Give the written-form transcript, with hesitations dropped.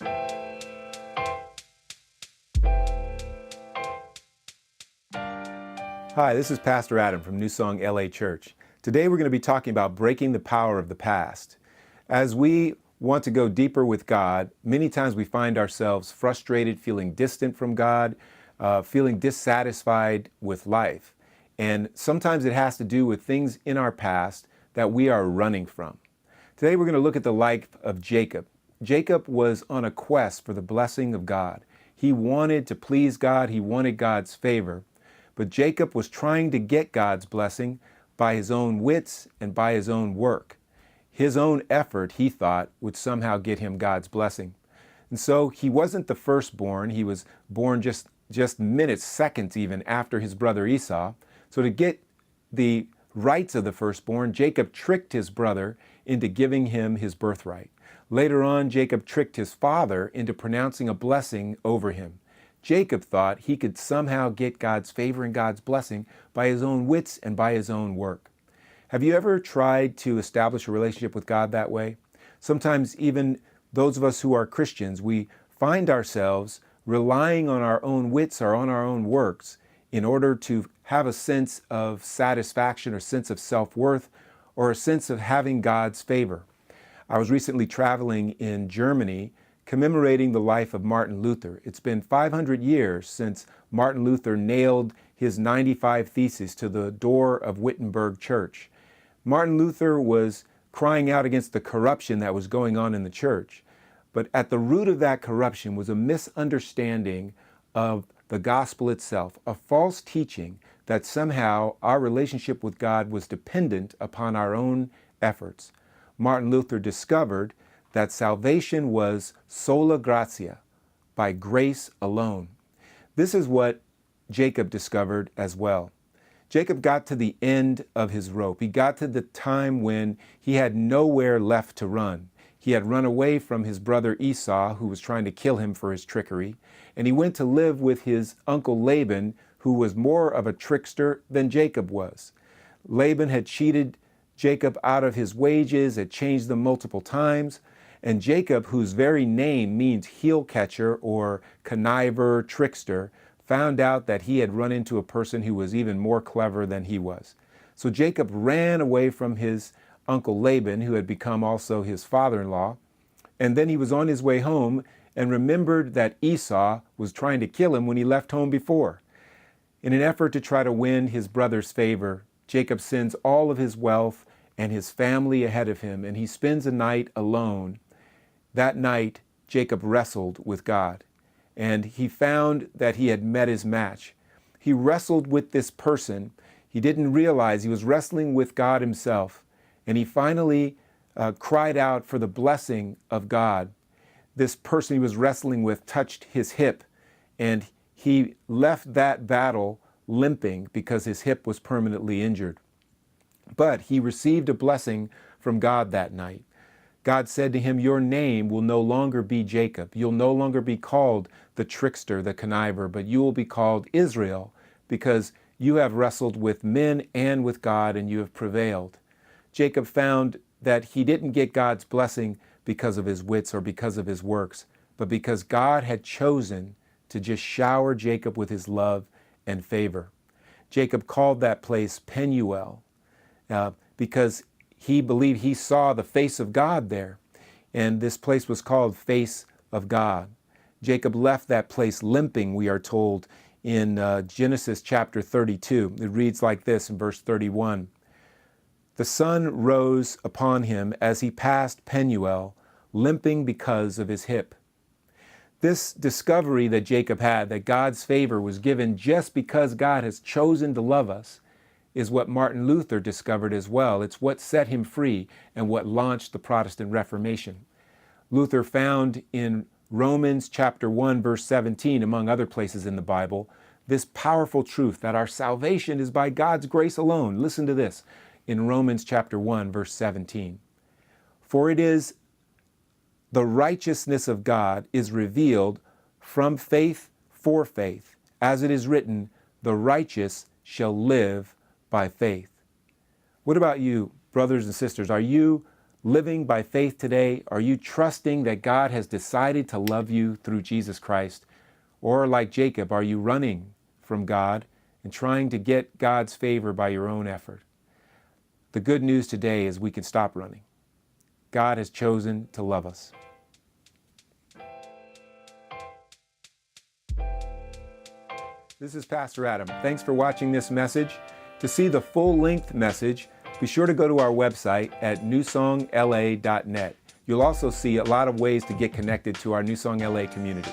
Hi, this is Pastor Adam from Newsong LA Church. Today we're going to be talking about breaking the power of the past. As we want to go deeper with God, many times we find ourselves frustrated, feeling distant from God, feeling dissatisfied with life. And sometimes it has to do with things in our past that we are running from. Today we're going to look at the life of Jacob. Jacob was on a quest for the blessing of God. He wanted to please God. He wanted God's favor. But Jacob was trying to get God's blessing by his own wits and by his own work. His own effort, he thought, would somehow get him God's blessing. And so he wasn't the firstborn. He was born just minutes, seconds even, after his brother Esau. So to get the rights of the firstborn, Jacob tricked his brother into giving him his birthright. Later on, Jacob tricked his father into pronouncing a blessing over him. Jacob thought he could somehow get God's favor and God's blessing by his own wits and by his own work. Have you ever tried to establish a relationship with God that way? Sometimes even those of us who are Christians, we find ourselves relying on our own wits or on our own works in order to have a sense of satisfaction or sense of self-worth or a sense of having God's favor. I was recently traveling in Germany commemorating the life of Martin Luther. It's been 500 years since Martin Luther nailed his 95 Theses to the door of Wittenberg Church. Martin Luther was crying out against the corruption that was going on in the church. But at the root of that corruption was a misunderstanding of the gospel itself, a false teaching that somehow our relationship with God was dependent upon our own efforts. Martin Luther discovered that salvation was sola gratia, by grace alone. This is what Jacob discovered as well. Jacob got to the end of his rope. He got to the time when he had nowhere left to run. He had run away from his brother Esau, who was trying to kill him for his trickery, and he went to live with his uncle Laban, who was more of a trickster than Jacob was. Laban had cheated Jacob out of his wages, had changed them multiple times, and Jacob, whose very name means heel catcher or conniver, trickster, found out that he had run into a person who was even more clever than he was. So Jacob ran away from his uncle Laban, who had become also his father-in-law, and then he was on his way home and remembered that Esau was trying to kill him when he left home before. In an effort to try to win his brother's favor, Jacob sends all of his wealth and his family ahead of him, and he spends a night alone. That night, Jacob wrestled with God, and he found that he had met his match. He wrestled with this person. He didn't realize he was wrestling with God himself, and he finally cried out for the blessing of God. This person he was wrestling with touched his hip, and he left that battle limping because his hip was permanently injured. But he received a blessing from God that night. God said to him, "Your name will no longer be Jacob. You'll no longer be called the trickster, the conniver, but you will be called Israel, because you have wrestled with men and with God, and you have prevailed." Jacob found that he didn't get God's blessing because of his wits or because of his works, but because God had chosen to just shower Jacob with his love and favor. Jacob called that place Peniel, because he believed he saw the face of God there. And this place was called Face of God. Jacob left that place limping, we are told in Genesis chapter 32. It reads like this in verse 31. The sun rose upon him as he passed Peniel, limping because of his hip. This discovery that Jacob had, that God's favor was given just because God has chosen to love us, is what Martin Luther discovered as well. It's what set him free and what launched the Protestant Reformation. Luther found in Romans chapter 1, verse 17, among other places in the Bible, this powerful truth that our salvation is by God's grace alone. Listen to this in Romans chapter 1, verse 17. For it is the righteousness of God is revealed from faith for faith, as it is written, the righteous shall live by faith. What about you, brothers and sisters? Are you living by faith today? Are you trusting that God has decided to love you through Jesus Christ? Or like Jacob, are you running from God and trying to get God's favor by your own effort? The good news today is we can stop running. God has chosen to love us. This is Pastor Adam. Thanks for watching this message. To see the full-length message, be sure to go to our website at newsongla.net. You'll also see a lot of ways to get connected to our Newsong LA community.